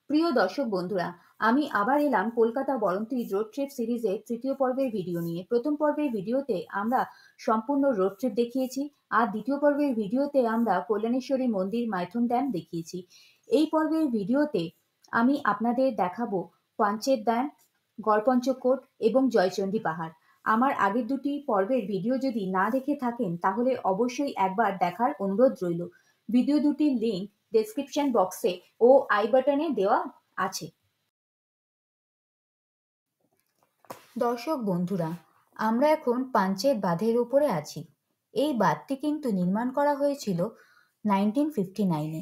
প্রিয় দর্শক বন্ধুরা, আমি আবার এলাম কলকাতা বরন্তি রোড ট্রিপ সিরিজের তৃতীয় পর্বের ভিডিও নিয়ে। প্রথম পর্বের ভিডিওতে আমরা সম্পূর্ণ রোড ট্রিপ দেখিয়েছি, আর দ্বিতীয় পর্বের ভিডিওতে আমরা কল্যাণেশ্বরী মন্দির, মাইথন ড্যাম দেখিয়েছি। এই পর্বের ভিডিওতে আমি আপনাদের দেখাবো পাঞ্চেত ড্যাম, গড়পঞ্চকোট এবং জয়চণ্ডী পাহাড়। আমার আগের দুটি পর্বের ভিডিও যদি না দেখে থাকেন তাহলে অবশ্যই একবার দেখার অনুরোধ রইল। ভিডিও দুটির লিঙ্ক ডেসক্রিপশন বক্সে ও আই বাটনে দেওয়া আছে। দর্শক বন্ধুরা, আমরা এখন পাঞ্চেত বাঁধের উপরে আছি। এই বাঁধটি কিন্তু নির্মাণ করা হয়েছিল 1959-এ।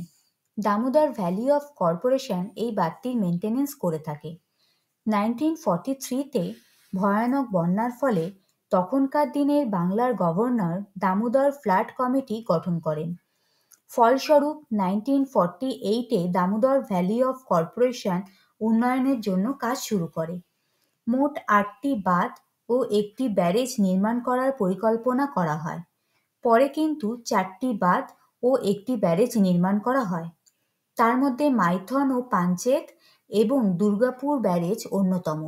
দামোদর ভ্যালি অফ কর্পোরেশন এই বাঁধটির মেনটেনেন্স করে থাকে। 1943-তে ভয়ানক বন্যার ফলে তখনকার দিনের বাংলার গভর্নর দামোদর ফ্লাড কমিটি গঠন করেন। ফলস্বরূপ 1948-এ দামোদর ভ্যালি অফ কর্পোরেশন উন্নয়নের জন্য কাজ শুরু করে। মোট 8টি বাঁধ ও একটি ব্যারেজ নির্মাণ করার পরিকল্পনা করা হয়। পরে কিন্তু 4টি বাঁধ ও একটি ব্যারেজ নির্মাণ করা হয়। তার মধ্যে মাইথন ও পাঞ্চেত এবং দুর্গাপুর ব্যারেজ অন্যতম।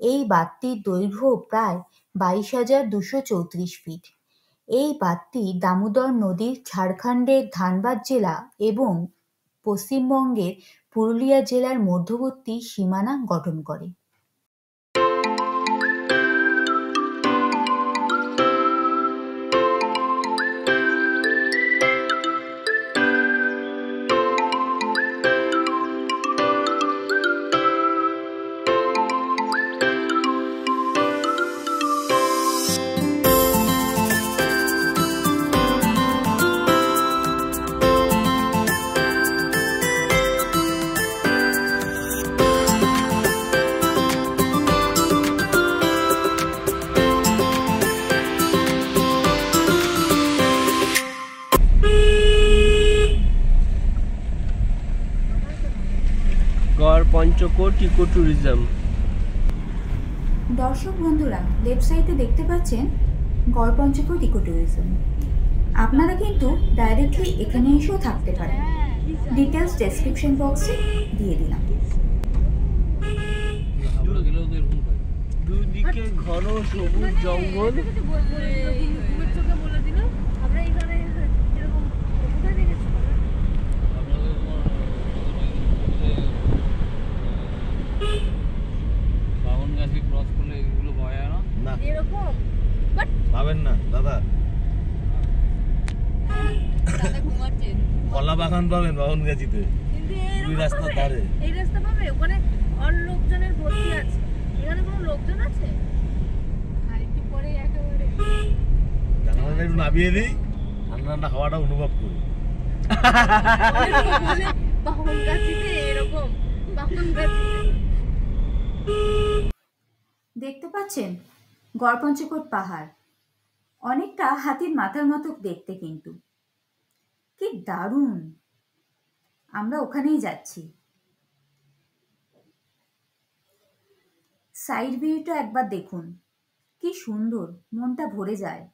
এই বাঁধটির দৈর্ঘ্য প্রায় 22,234 ফিট। এই বাঁধটি দামোদর নদীর ঝাড়খণ্ডের ধানবাদ জেলা এবং পশ্চিমবঙ্গের পুরুলিয়া জেলার মধ্যবর্তী সীমানা গঠন করে। Garhpanchkot eco tourism. দর্শক বন্ধুরা, লেফট সাইডে দেখতে পাচ্ছেন গড়পঞ্চকোট ইকো ট্যুরিজম। আপনারা কিন্তু ডাইরেক্টলি এখানে এসেও থাকতে পারেন। ডিটেলস ডেসক্রিপশন বক্সে দিয়ে দিলাম। দুদিকে ঘন সবুজ জঙ্গল। পাবেন না দাদা, কলা বাগান পাবেন বাবনগাছিতে, দুই রাস্তার ধারে। এই রাস্তা পাবে, ওখানে অল লোকজনের ভর্তি আছে। এখানে কোনো লোকজন আছে? আর একটু পরে একেবারে জানালাটা একটু নামিয়ে দিই, ঠান্ডা ঠান্ডা হাওয়াটা অনুভব করি। বাবনগাছিতে এরকম, বাবনগাছিতে দেখতে পাচ্ছেন গড়পঞ্চকোট পাহাড়। অনেকটা হাতির মাথার মতো দেখতে, কিন্তু কি দারুণ। আমরা ওখানেই যাচ্ছি। সাইড ভিউটা একবার দেখুন, কি সুন্দর, মনটা ভরে যায়।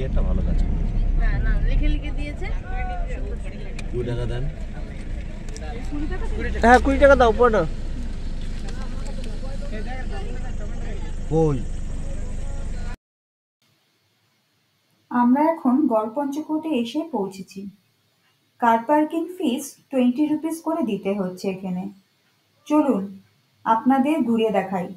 একটা ভালো কাজ করেছে। হ্যাঁ না লিখে লিখে দিয়েছে। 2 টাকা দেন। 20 টাকা হ্যাঁ 20 টাকা দাও পড়ো। কই আমরা এখন গড়পঞ্চকোটে এসে পৌঁছেছি। কার পার্কিং ফিস 20 রুপিস করে দিতে হচ্ছে এখানে। চলুন আপনাদের ঘুরে দেখাই।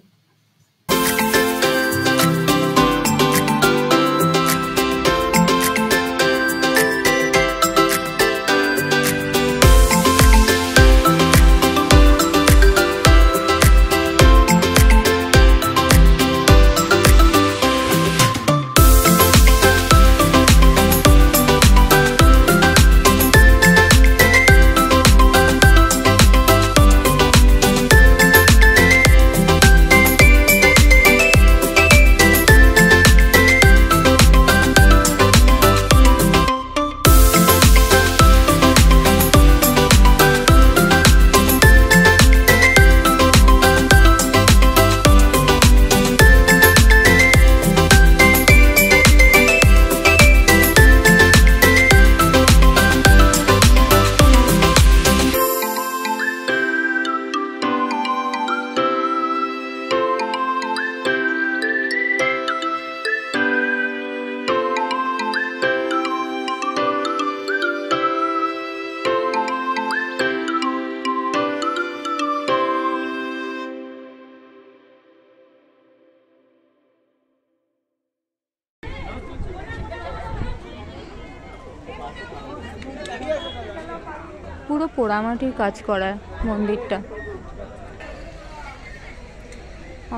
পুরো পোড়ামাটির কাজ করা মন্দিরটা।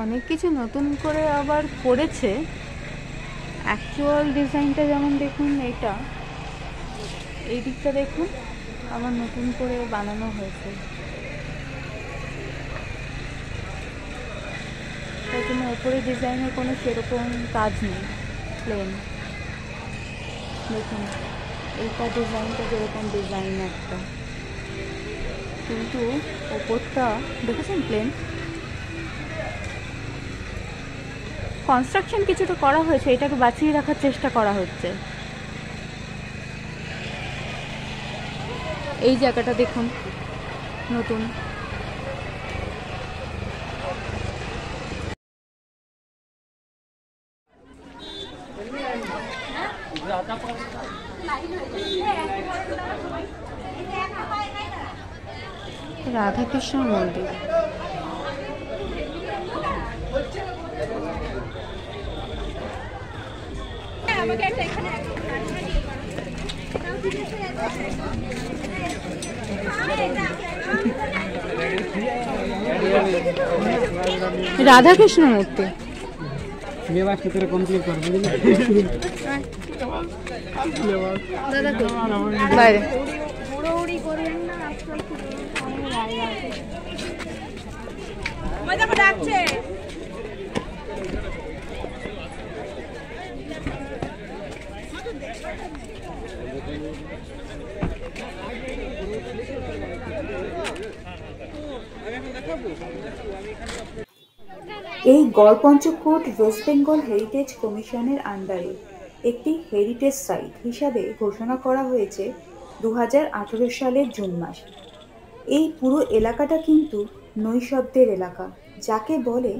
অনেক কিছু নতুন করে আবার করেছে। অ্যাকচুয়াল ডিজাইনটা যেমন দেখুন, এটা এই দিকটা দেখুন আবার নতুন করে বানানো হয়েছে। তাই জন্য ওপরে ডিজাইনের কোনো সেরকম কাজ নেই, প্লেন। দেখুন এইটা ডিজাইনটা যেরকম ডিজাইন একটা, কিন্তু ওপরটা দেখেছেন প্লেন। কনস্ট্রাকশন কিছুটা করা হয়েছে, এটাকে বাঁচিয়ে রাখার চেষ্টা করা হচ্ছে। এই জায়গাটা দেখুন নতুন। রাধাকৃষ্ণ মন্দির। রাধাকৃষ্ণ মূর্তি। বাইরে ডাকছে। এই গড়পঞ্চকোট ওয়েস্ট বেঙ্গল হেরিটেজ কমিশনের আন্ডারে একটি হেরিটেজ সাইট হিসাবে ঘোষণা করা হয়েছে 2018 সালের জুন মাসে। এই পুরো এলাকাটা কিন্তু নৈশব্দের এলাকা, যাকে বলে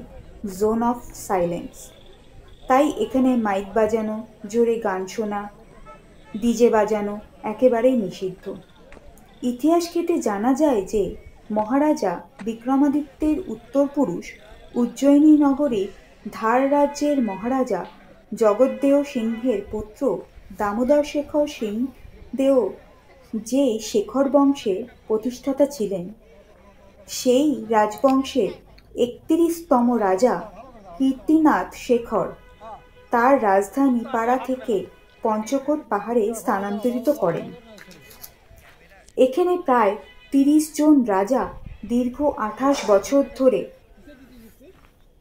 জোন অফ সাইলেন্স। তাই এখানে মাইক বাজানো, জোরে গান শোনা, ডিজে বাজানো একেবারেই নিষিদ্ধ। ইতিহাস ঘেঁটে জানা যায় যে মহারাজা বিক্রমাদিত্যের উত্তরপুরুষ উজ্জয়িনী নগরে ধার রাজ্যের মহারাজা জগদ্দেও সিংহের পুত্র দামোদর শেখর সিংদেও যে শেখর বংশের প্রতিষ্ঠাতা ছিলেন, সেই রাজবংশের 31তম রাজা কীর্তিনাথ শেখর তার রাজধানী পাড়া থেকে পঞ্চকোট পাহাড়ে স্থানান্তরিত করেন। এখানে প্রায় 30 জন রাজা দীর্ঘ 28 বছর ধরে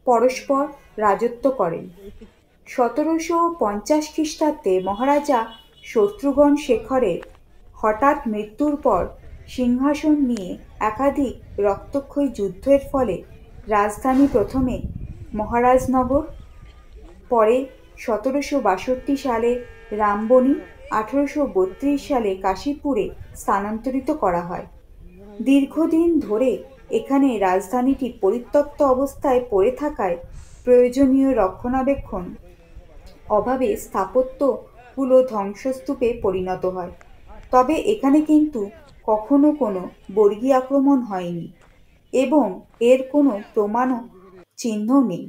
পরস্পর রাজত্ব করেন। 1750 খ্রিস্টাব্দে মহারাজা শত্রুঘ্ন শেখরের হঠাৎ মৃত্যুর পর সিংহাসন নিয়ে একাধিক রক্তক্ষয়ী যুদ্ধের ফলে রাজধানী প্রথমে মহারাজনগর, পরে 1762 সালে রামবনি, 1832 সালে কাশীপুরে স্থানান্তরিত করা হয়। দীর্ঘদিন ধরে এখানে রাজধানীটি পরিত্যক্ত অবস্থায় পড়ে থাকায় প্রয়োজনীয় রক্ষণাবেক্ষণ অভাবে স্থাপত্যগুলো ধ্বংসস্তূপে পরিণত হয়। তবে এখানে কিন্তু কখনো কোনো বর্গী আক্রমণ হয়নি এবং এর কোনো প্রমাণ চিহ্ন নেই।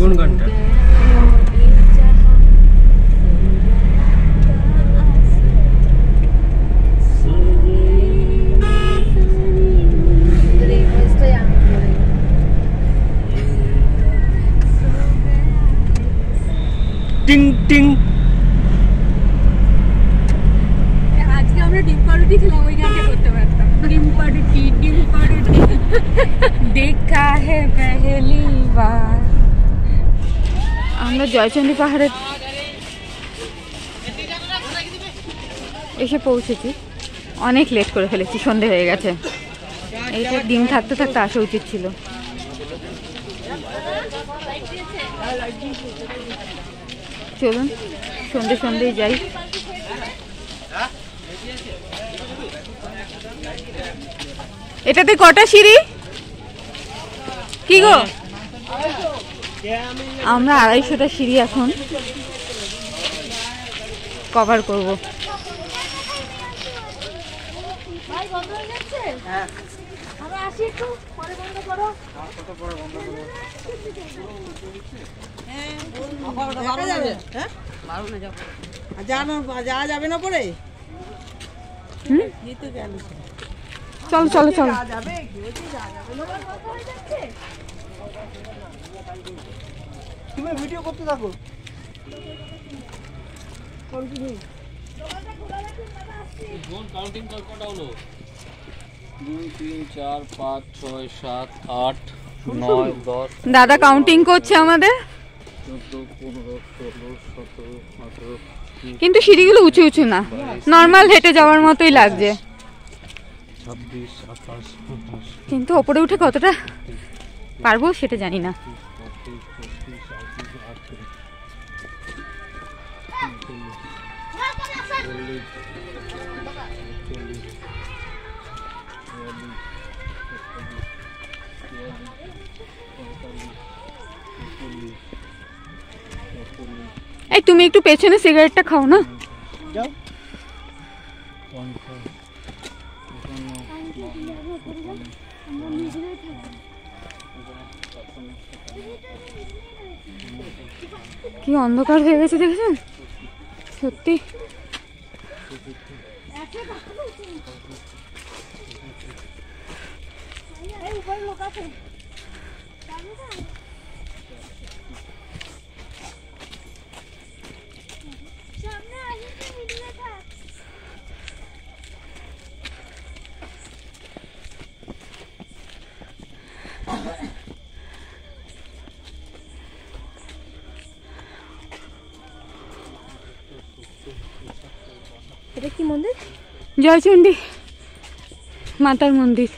কোন গানটা? টিং টিং। আজকে আমরা ডিম পাউরুটি খেলাম, ওই গানটা করতে পারতাম। ডিম পাউরুটি দেখা হে পেহলি বার। আমরা জয়চন্ডী পাহাড়ে এসে পৌঁছেছি, অনেক লেট করে ফেলেছি, সন্ধে হয়ে গেছে। এইটা দিন থাকতে থাকতে আসা উচিত ছিল। চলুন সন্ধে সন্ধেই যাই। এটাতে কটা সিঁড়ি? কি গো, আমরা 250টা সিঁড়ি এখন কভার করব। যাওয়া যাবে না পরে? চলো চলো চলো। তুমি ভিডিও করতে থাকো। 2 3 4 5 6 7 8 9 10। দাদা কাউন্টিং করছে আমাদের। 14 15 16 17 18। কিন্তু সিঁড়িগুলো উঁচু উঁচু না, নর্মাল হেঁটে যাওয়ার মতোই লাগছে। 26 27 28। কিন্তু ওপরে উঠে কতটা পারবো সেটা জানি না। এই তুমি একটু পেছনে সিগারেটটা খাও না। যাও। কি অন্ধকার হয়ে গেছে দেখেছেন, সত্যি। এটা কি মন্দির? জয়চণ্ডী মাতার মন্দির,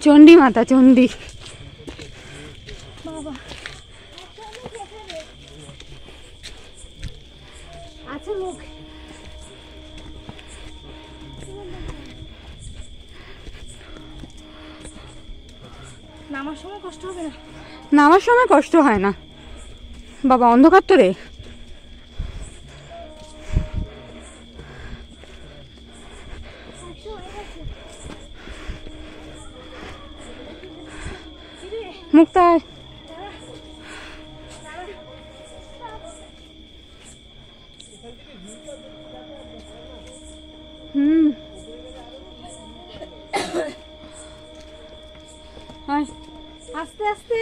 চণ্ডী মাতা, চণ্ডী। বাবা আচ্ছা লোক নামার সময় কষ্ট হবে না? নামার সময় কষ্ট হয় না বাবা, অন্ধকার তো রে। মুক্তা আস্তে আস্তে।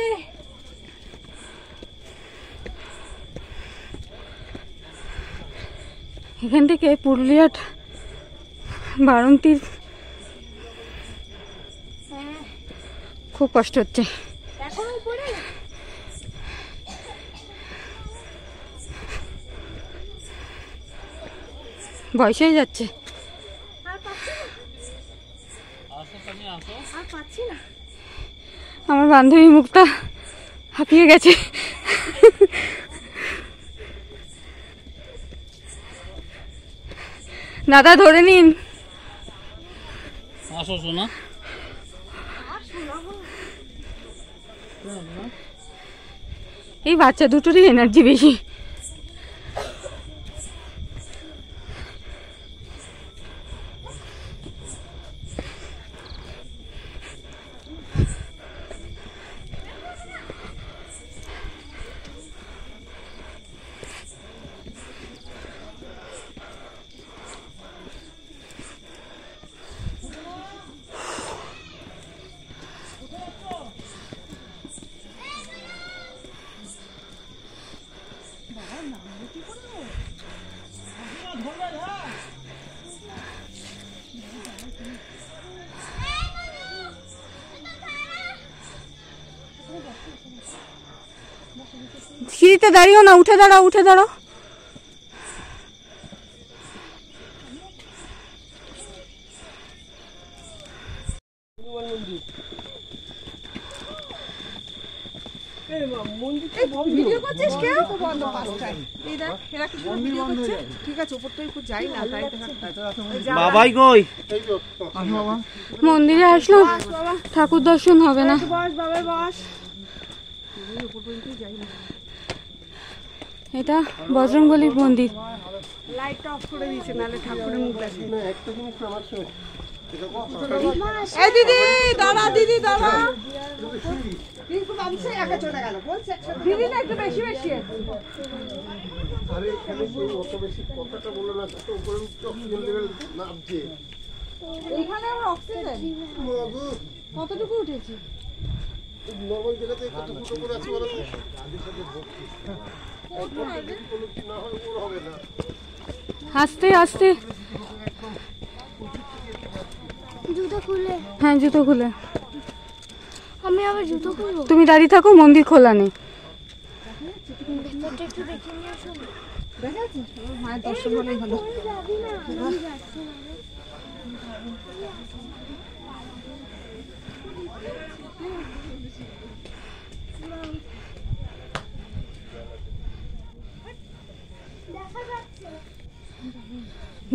এখান থেকে পুরুলিয়ার বারন্তীর খুব কষ্ট হচ্ছে। এখনো উপরে বয়স হয়ে যাচ্ছে। আর পাচ্ছি না, আর পাচ্ছি না। আমার বান্ধবী মুক্তা হাঁপিয়ে গেছে। দাদা ধরে নিন। আসো শোনা। এই বাচ্চা দুটোরই এনার্জি বেশি। সিঁড়িতে দাঁড়িয়েও না, উঠে দাঁড়াও, উঠে দাঁড়াও। ভিডিও করছিস কেউ? বন্ধ পাঁচটায়। এই দেখ, এরা কি সুন্দর ভিডিও করছে। ঠিক আছে, উপরটাই একটু যাই না, তাই বাবাই কই? মন্দিরে আসলাম, ঠাকুর দর্শন হবে না। বস বাবা বস। এটা বজরংবলীর মন্দির। লাইটটা অফ করে দিয়েছে, নাহলে ঠাকুরের মুখ দেখে। এই দিদি দাঁড়া, দিদি দাঁড়া। কিন্তু মানুষে একা চলে গেল, বলছে দিদি না একটু বেশি বেশি। আরে এখানে সেই অত বেশি কথাটা বলে না, তো উপরে অক্সিজেন লেভেল নামছে। এখানে আমার অক্সিজেন কতটুকু উঠেছে? নর্মাল জায়গাতে কত ফুটো করে আছে বলো তো? না হয় ওর হবে না। আস্তে আস্তে। জুতো খুলে, হ্যাঁ জুতো খুলে। আমি আবার জুতো খুলবো? তুমি দাঁড়িয়ে থাকো, মন্দির খোলা নেই। ভেতরটা একটু দেখে নিয়ে আসো। দেখা যাচ্ছে মায়ের দর্শন হলেই হলো। যাবি না, আমি যাচ্ছি না।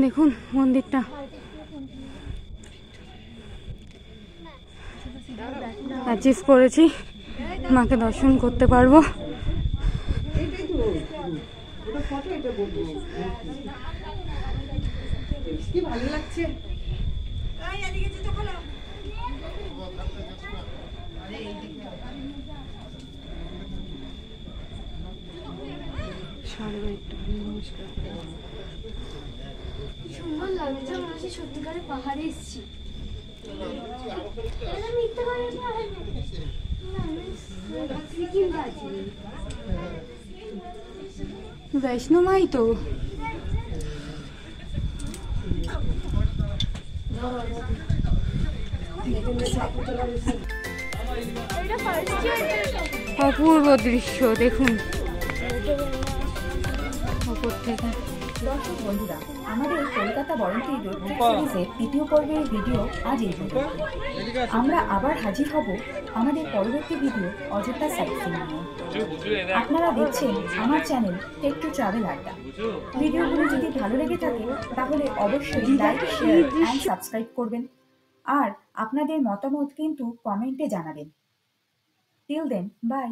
দেখুন মন্দিরটা। অ্যাচিভ করেছি, মাকে দর্শন করতে পারবো। কি ভালো লাগছে। সুন্দর লাগছে, মনে হচ্ছে সত্যিকারে পাহাড়ে এসেছি। এটা মিথ্যে করে পাহাড় না, সিকিম দার্জিলিং। वैष्णो माई तो অপূর্ব দৃশ্য দেখুন উপর থেকে। দর্শক বন্ধুরা, আমাদের কলকাতা বরন্তি রোড ট্রিপ সিরিজের তৃতীয় পর্বের ভিডিও আজ এই পর্যন্ত। আমরা আবার হাজির হব আমাদের পরবর্তী ভিডিও অযোধ্যা সাইট সিইং নিয়ে। আপনারা দেখছেন আমার চ্যানেল টেক টু ট্রাভেল আড্ডা। ভিডিওগুলো যদি ভালো লেগে থাকে তাহলে অবশ্যই লাইক, শেয়ার অ্যান্ড সাবস্ক্রাইব করবেন। আর আপনাদের মতামত কিন্তু কমেন্টে জানাবেন। Till then, by.